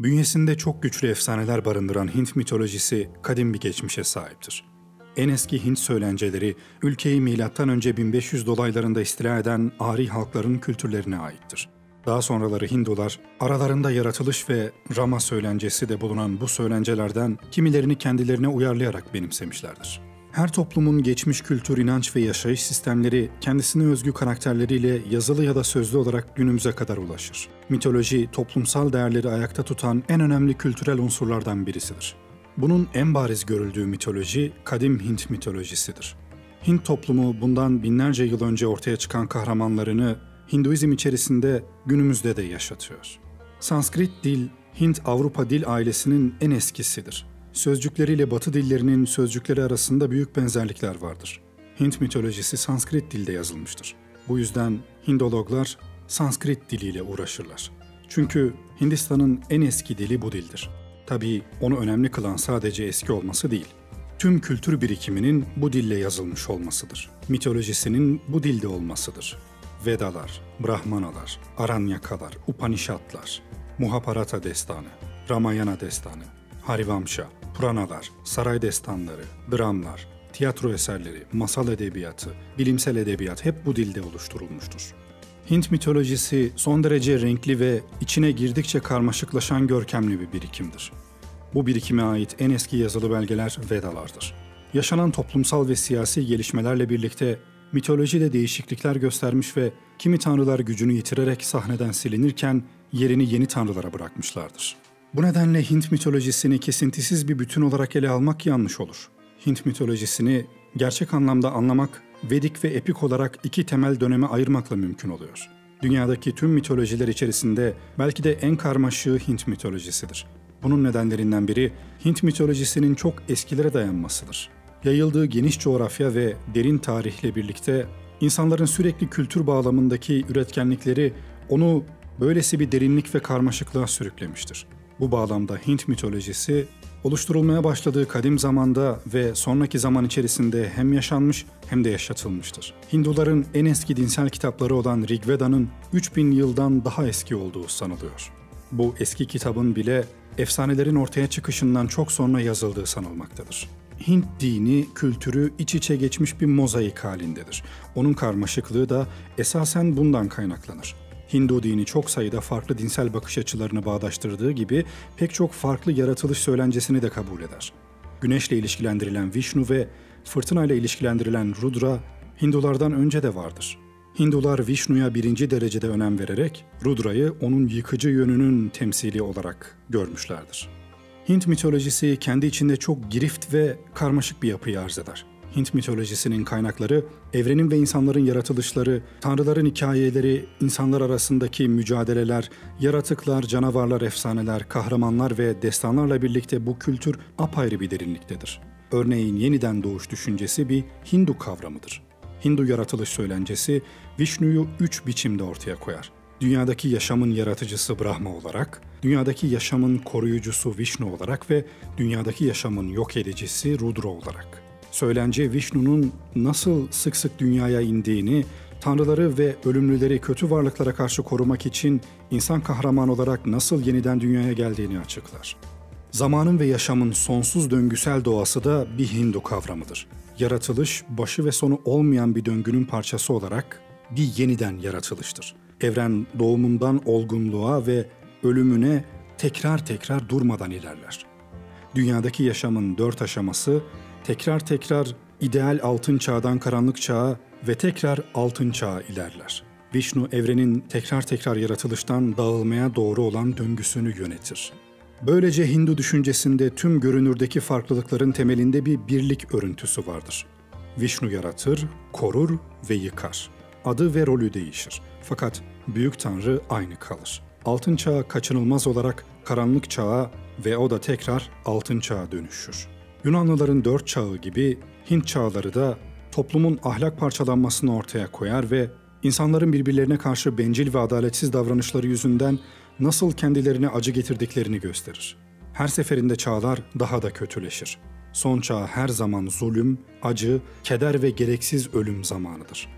Bünyesinde çok güçlü efsaneler barındıran Hint mitolojisi kadim bir geçmişe sahiptir. En eski Hint söylenceleri ülkeyi M.Ö. 1500 dolaylarında istila eden Ari halkların kültürlerine aittir. Daha sonraları Hindular, aralarında yaratılış ve Rama söylencesi de bulunan bu söylencelerden kimilerini kendilerine uyarlayarak benimsemişlerdir. Her toplumun geçmiş kültür, inanç ve yaşayış sistemleri kendisine özgü karakterleriyle yazılı ya da sözlü olarak günümüze kadar ulaşır. Mitoloji, toplumsal değerleri ayakta tutan en önemli kültürel unsurlardan birisidir. Bunun en bariz görüldüğü mitoloji, kadim Hint mitolojisidir. Hint toplumu bundan binlerce yıl önce ortaya çıkan kahramanlarını Hinduizm içerisinde günümüzde de yaşatıyor. Sanskrit dil, Hint-Avrupa dil ailesinin en eskisidir. Sözcükleriyle Batı dillerinin sözcükleri arasında büyük benzerlikler vardır. Hint mitolojisi Sanskrit dilde yazılmıştır. Bu yüzden Hindologlar Sanskrit diliyle uğraşırlar. Çünkü Hindistan'ın en eski dili bu dildir. Tabii onu önemli kılan sadece eski olması değil, tüm kültür birikiminin bu dille yazılmış olmasıdır. Mitolojisinin bu dilde olmasıdır. Vedalar, Brahmanalar, Aranyakalar, Upanishadlar, Mahabharata destanı, Ramayana destanı, Harivamsha, Puranalar, saray destanları, dramlar, tiyatro eserleri, masal edebiyatı, bilimsel edebiyat hep bu dilde oluşturulmuştur. Hint mitolojisi son derece renkli ve içine girdikçe karmaşıklaşan görkemli bir birikimdir. Bu birikime ait en eski yazılı belgeler Vedalardır. Yaşanan toplumsal ve siyasi gelişmelerle birlikte mitolojide değişiklikler göstermiş ve kimi tanrılar gücünü yitirerek sahneden silinirken yerini yeni tanrılara bırakmışlardır. Bu nedenle Hint mitolojisini kesintisiz bir bütün olarak ele almak yanlış olur. Hint mitolojisini gerçek anlamda anlamak, Vedik ve epik olarak iki temel döneme ayırmakla mümkün oluyor. Dünyadaki tüm mitolojiler içerisinde belki de en karmaşığı Hint mitolojisidir. Bunun nedenlerinden biri Hint mitolojisinin çok eskilere dayanmasıdır. Yayıldığı geniş coğrafya ve derin tarihle birlikte insanların sürekli kültür bağlamındaki üretkenlikleri onu böylesi bir derinlik ve karmaşıklığa sürüklemiştir. Bu bağlamda Hint mitolojisi oluşturulmaya başladığı kadim zamanda ve sonraki zaman içerisinde hem yaşanmış hem de yaşatılmıştır. Hinduların en eski dinsel kitapları olan Rig Veda'nın 3000 yıldan daha eski olduğu sanılıyor. Bu eski kitabın bile efsanelerin ortaya çıkışından çok sonra yazıldığı sanılmaktadır. Hint dini, kültürü iç içe geçmiş bir mozaik halindedir. Onun karmaşıklığı da esasen bundan kaynaklanır. Hindu dini çok sayıda farklı dinsel bakış açılarını bağdaştırdığı gibi pek çok farklı yaratılış söylencesini de kabul eder. Güneşle ilişkilendirilen Vishnu ve fırtınayla ilişkilendirilen Rudra Hindulardan önce de vardır. Hindular Vishnu'ya birinci derecede önem vererek Rudra'yı onun yıkıcı yönünün temsili olarak görmüşlerdir. Hint mitolojisi kendi içinde çok girift ve karmaşık bir yapıyı arz eder. Hint mitolojisinin kaynakları, evrenin ve insanların yaratılışları, tanrıların hikayeleri, insanlar arasındaki mücadeleler, yaratıklar, canavarlar, efsaneler, kahramanlar ve destanlarla birlikte bu kültür apayrı bir derinliktedir. Örneğin yeniden doğuş düşüncesi bir Hindu kavramıdır. Hindu yaratılış söylencesi Vishnu'yu 3 biçimde ortaya koyar. Dünyadaki yaşamın yaratıcısı Brahma olarak, dünyadaki yaşamın koruyucusu Vishnu olarak ve dünyadaki yaşamın yok edicisi Rudra olarak. Söylence Vishnu'nun nasıl sık sık dünyaya indiğini, tanrıları ve ölümlüleri kötü varlıklara karşı korumak için insan kahraman olarak nasıl yeniden dünyaya geldiğini açıklar. Zamanın ve yaşamın sonsuz döngüsel doğası da bir Hindu kavramıdır. Yaratılış, başı ve sonu olmayan bir döngünün parçası olarak bir yeniden yaratılıştır. Evren doğumundan olgunluğa ve ölümüne tekrar tekrar durmadan ilerler. Dünyadaki yaşamın 4 aşaması tekrar tekrar ideal altın çağdan karanlık çağa ve tekrar altın çağa ilerler. Vishnu evrenin tekrar tekrar yaratılıştan dağılmaya doğru olan döngüsünü yönetir. Böylece Hindu düşüncesinde tüm görünürdeki farklılıkların temelinde bir birlik örüntüsü vardır. Vishnu yaratır, korur ve yıkar. Adı ve rolü değişir. Fakat Büyük Tanrı aynı kalır. Altın çağa kaçınılmaz olarak karanlık çağa ve o da tekrar altın çağa dönüşür. Yunanlıların 4 çağı gibi Hint çağları da toplumun ahlak parçalanmasını ortaya koyar ve insanların birbirlerine karşı bencil ve adaletsiz davranışları yüzünden nasıl kendilerine acı getirdiklerini gösterir. Her seferinde çağlar daha da kötüleşir. Son çağ her zaman zulüm, acı, keder ve gereksiz ölüm zamanıdır.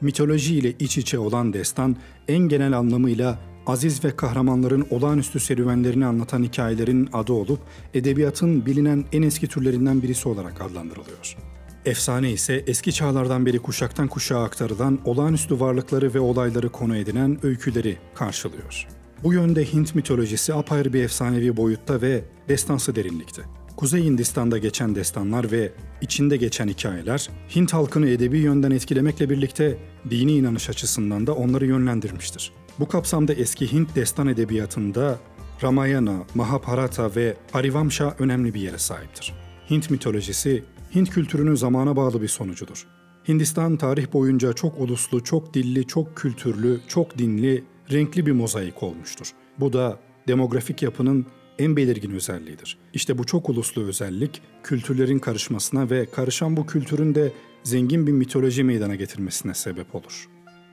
Mitoloji ile iç içe olan destan en genel anlamıyla aziz ve kahramanların olağanüstü serüvenlerini anlatan hikayelerin adı olup edebiyatın bilinen en eski türlerinden birisi olarak adlandırılıyor. Efsane ise eski çağlardan beri kuşaktan kuşağa aktarılan olağanüstü varlıkları ve olayları konu edinen öyküleri karşılıyor. Bu yönde Hint mitolojisi apayrı bir efsanevi boyutta ve destansı derinlikte. Kuzey Hindistan'da geçen destanlar ve içinde geçen hikayeler, Hint halkını edebi yönden etkilemekle birlikte dini inanış açısından da onları yönlendirmiştir. Bu kapsamda eski Hint destan edebiyatında Ramayana, Mahabharata ve Harivamsha önemli bir yere sahiptir. Hint mitolojisi, Hint kültürünün zamana bağlı bir sonucudur. Hindistan tarih boyunca çok uluslu, çok dilli, çok kültürlü, çok dinli, renkli bir mozaik olmuştur. Bu da demografik yapının en belirgin özelliğidir. İşte bu çok uluslu özellik, kültürlerin karışmasına ve karışan bu kültürün de zengin bir mitoloji meydana getirmesine sebep olur.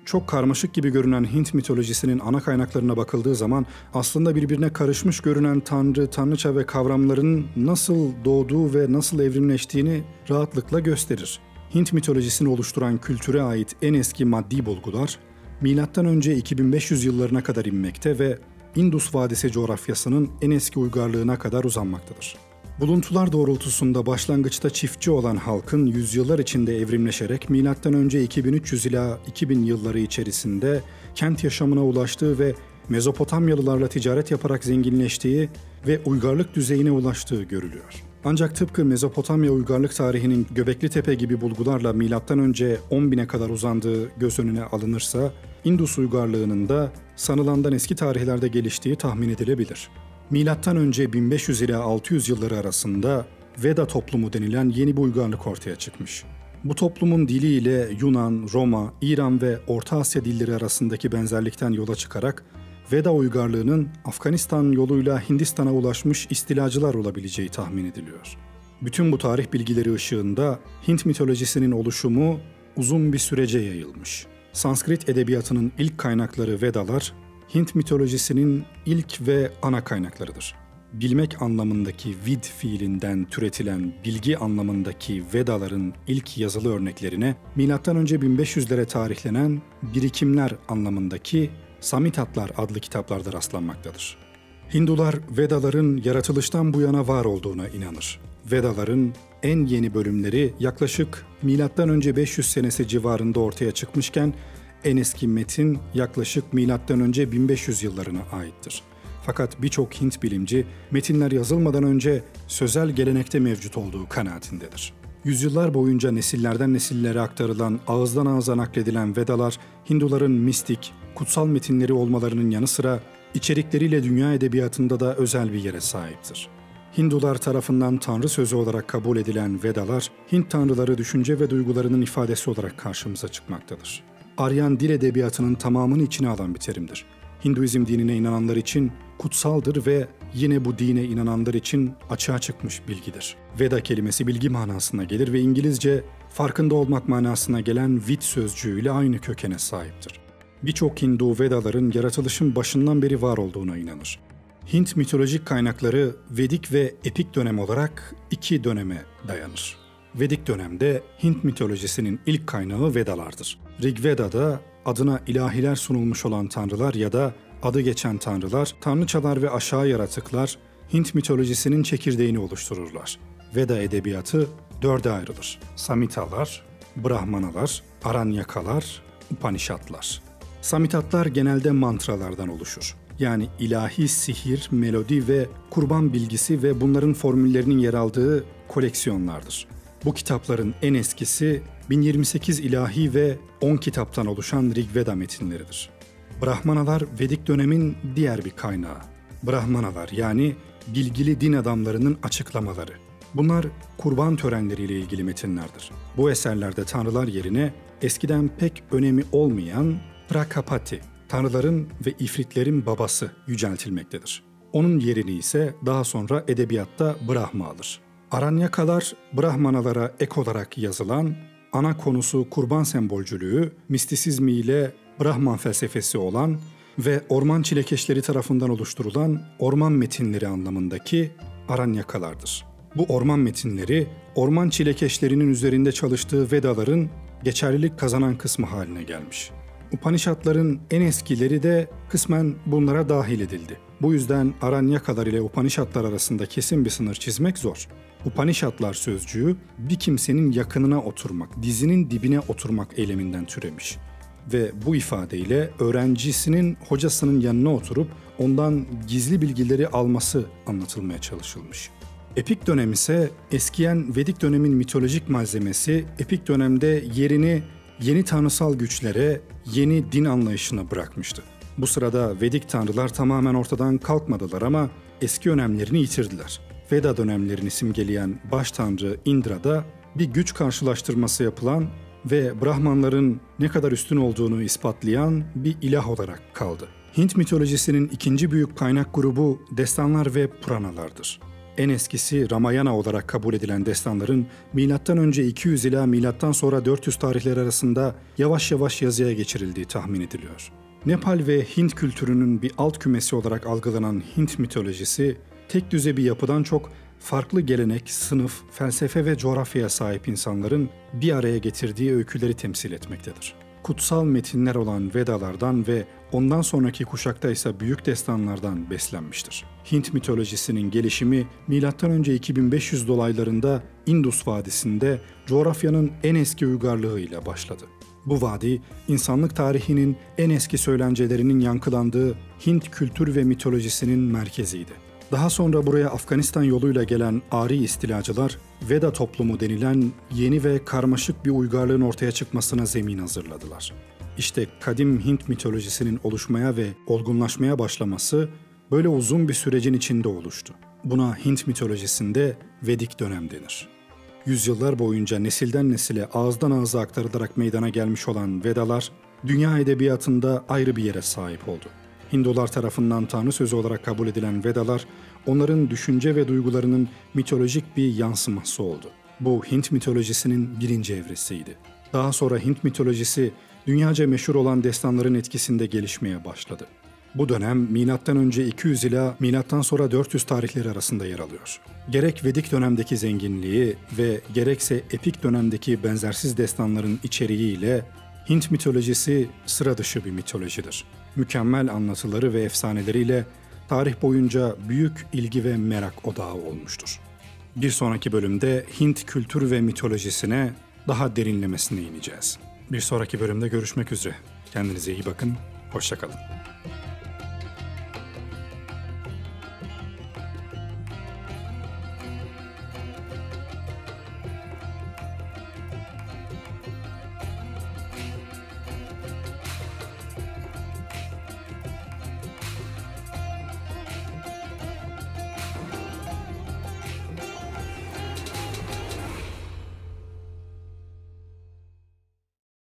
Çok karmaşık gibi görünen Hint mitolojisinin ana kaynaklarına bakıldığı zaman aslında birbirine karışmış görünen tanrı, tanrıça ve kavramların nasıl doğduğu ve nasıl evrimleştiğini rahatlıkla gösterir. Hint mitolojisini oluşturan kültüre ait en eski maddi bulgular, M.Ö. 2500 yıllarına kadar inmekte ve Indus Vadisi coğrafyasının en eski uygarlığına kadar uzanmaktadır. Buluntular doğrultusunda başlangıçta çiftçi olan halkın yüzyıllar içinde evrimleşerek M.Ö. 2300 ila 2000 yılları içerisinde kent yaşamına ulaştığı ve Mezopotamyalılarla ticaret yaparak zenginleştiği ve uygarlık düzeyine ulaştığı görülüyor. Ancak tıpkı Mezopotamya uygarlık tarihinin Göbekli Tepe gibi bulgularla M.Ö. 10.000'e kadar uzandığı göz önüne alınırsa, Indus uygarlığının da sanılandan eski tarihlerde geliştiği tahmin edilebilir. M.Ö. 1500 ila 600 yılları arasında Veda toplumu denilen yeni bir uygarlık ortaya çıkmış. Bu toplumun diliyle Yunan, Roma, İran ve Orta Asya dilleri arasındaki benzerlikten yola çıkarak Veda uygarlığının Afganistan yoluyla Hindistan'a ulaşmış istilacılar olabileceği tahmin ediliyor. Bütün bu tarih bilgileri ışığında Hint mitolojisinin oluşumu uzun bir sürece yayılmış. Sanskrit edebiyatının ilk kaynakları Vedalar, Hint mitolojisinin ilk ve ana kaynaklarıdır. Bilmek anlamındaki vid fiilinden türetilen bilgi anlamındaki Vedaların ilk yazılı örneklerine M.Ö. 1500'lere tarihlenen birikimler anlamındaki Samitatlar adlı kitaplarda rastlanmaktadır. Hindular Vedaların yaratılıştan bu yana var olduğuna inanır. Vedaların en yeni bölümleri yaklaşık M.Ö. 500 senesi civarında ortaya çıkmışken en eski metin yaklaşık M.Ö. 1500 yıllarına aittir. Fakat birçok Hint bilimci metinler yazılmadan önce sözel gelenekte mevcut olduğu kanaatindedir. Yüzyıllar boyunca nesillerden nesillere aktarılan, ağızdan ağza nakledilen Vedalar, Hinduların mistik, kutsal metinleri olmalarının yanı sıra içerikleriyle dünya edebiyatında da özel bir yere sahiptir. Hindular tarafından tanrı sözü olarak kabul edilen Vedalar, Hint tanrıları düşünce ve duygularının ifadesi olarak karşımıza çıkmaktadır. Aryan dil edebiyatının tamamını içine alan bir terimdir. Hinduizm dinine inananlar için kutsaldır ve yine bu dine inananlar için açığa çıkmış bilgidir. Veda kelimesi bilgi manasına gelir ve İngilizce farkında olmak manasına gelen vid sözcüğüyle aynı kökene sahiptir. Birçok Hindu Vedaların yaratılışın başından beri var olduğuna inanır. Hint mitolojik kaynakları Vedik ve Epik dönem olarak iki döneme dayanır. Vedik dönemde Hint mitolojisinin ilk kaynağı Vedalardır. Rig Veda'da adına ilahiler sunulmuş olan tanrılar ya da adı geçen tanrılar, tanrıçalar ve aşağı yaratıklar Hint mitolojisinin çekirdeğini oluştururlar. Veda edebiyatı dörde ayrılır. Samhitalar, Brahmanalar, Aranyakalar, Upanishadlar. Samhitatlar genelde mantralardan oluşur. Yani ilahi sihir, melodi ve kurban bilgisi ve bunların formüllerinin yer aldığı koleksiyonlardır. Bu kitapların en eskisi 1028 ilahi ve 10 kitaptan oluşan Rig Veda metinleridir. Brahmanalar Vedik dönemin diğer bir kaynağı. Brahmanalar yani bilgili din adamlarının açıklamaları. Bunlar kurban törenleriyle ilgili metinlerdir. Bu eserlerde tanrılar yerine eskiden pek önemi olmayan Prakapati, tanrıların ve ifritlerin babası yüceltilmektedir. Onun yerini ise daha sonra edebiyatta Brahma alır. Aranyakalar, Brahmanalara ek olarak yazılan, ana konusu kurban sembolcülüğü, mistisizmiyle Brahman felsefesi olan ve orman çilekeşleri tarafından oluşturulan orman metinleri anlamındaki Aranyakalardır. Bu orman metinleri, orman çilekeşlerinin üzerinde çalıştığı Vedaların geçerlilik kazanan kısmı haline gelmiş. Upanishadların en eskileri de kısmen bunlara dahil edildi. Bu yüzden Aranyakalar ile Upanishadlar arasında kesin bir sınır çizmek zor. Upanishadlar sözcüğü bir kimsenin yakınına oturmak, dizinin dibine oturmak eyleminden türemiş. Ve bu ifadeyle öğrencisinin hocasının yanına oturup ondan gizli bilgileri alması anlatılmaya çalışılmış. Epik dönem ise eskiyen Vedik dönemin mitolojik malzemesi epik dönemde yerini yeni tanrısal güçlere, yeni din anlayışına bırakmıştı. Bu sırada Vedik tanrılar tamamen ortadan kalkmadılar ama eski önemlerini yitirdiler. Veda dönemlerini simgeleyen baş tanrı Indra'da bir güç karşılaştırması yapılan ve Brahmanların ne kadar üstün olduğunu ispatlayan bir ilah olarak kaldı. Hint mitolojisinin ikinci büyük kaynak grubu destanlar ve Puranalardır. En eskisi Ramayana olarak kabul edilen destanların M.Ö. 200 ila M.Ö. 400 tarihleri arasında yavaş yavaş yazıya geçirildiği tahmin ediliyor. Nepal ve Hint kültürünün bir alt kümesi olarak algılanan Hint mitolojisi, tek düze bir yapıdan çok farklı gelenek, sınıf, felsefe ve coğrafyaya sahip insanların bir araya getirdiği öyküleri temsil etmektedir. Kutsal metinler olan Vedalardan ve ondan sonraki kuşakta ise büyük destanlardan beslenmiştir. Hint mitolojisinin gelişimi M.Ö. 2500 dolaylarında Indus Vadisi'nde coğrafyanın en eski uygarlığıyla başladı. Bu vadi, insanlık tarihinin en eski söylencelerinin yankılandığı Hint kültür ve mitolojisinin merkeziydi. Daha sonra buraya Afganistan yoluyla gelen Ari istilacılar, Veda toplumu denilen yeni ve karmaşık bir uygarlığın ortaya çıkmasına zemin hazırladılar. İşte kadim Hint mitolojisinin oluşmaya ve olgunlaşmaya başlaması böyle uzun bir sürecin içinde oluştu. Buna Hint mitolojisinde Vedik dönem denir. Yüzyıllar boyunca nesilden nesile ağızdan ağza aktarılarak meydana gelmiş olan Vedalar, dünya edebiyatında ayrı bir yere sahip oldu. Hindular tarafından tanrı sözü olarak kabul edilen Vedalar, onların düşünce ve duygularının mitolojik bir yansıması oldu. Bu Hint mitolojisinin birinci evresiydi. Daha sonra Hint mitolojisi, dünyaca meşhur olan destanların etkisinde gelişmeye başladı. Bu dönem M.Ö. 200 ila M.Ö. 400 tarihleri arasında yer alıyor. Gerek Vedik dönemdeki zenginliği ve gerekse epik dönemdeki benzersiz destanların içeriğiyle Hint mitolojisi sıra dışı bir mitolojidir. Mükemmel anlatıları ve efsaneleriyle tarih boyunca büyük ilgi ve merak odağı olmuştur. Bir sonraki bölümde Hint kültür ve mitolojisine daha derinlemesine ineceğiz. Bir sonraki bölümde görüşmek üzere. Kendinize iyi bakın, hoşça kalın.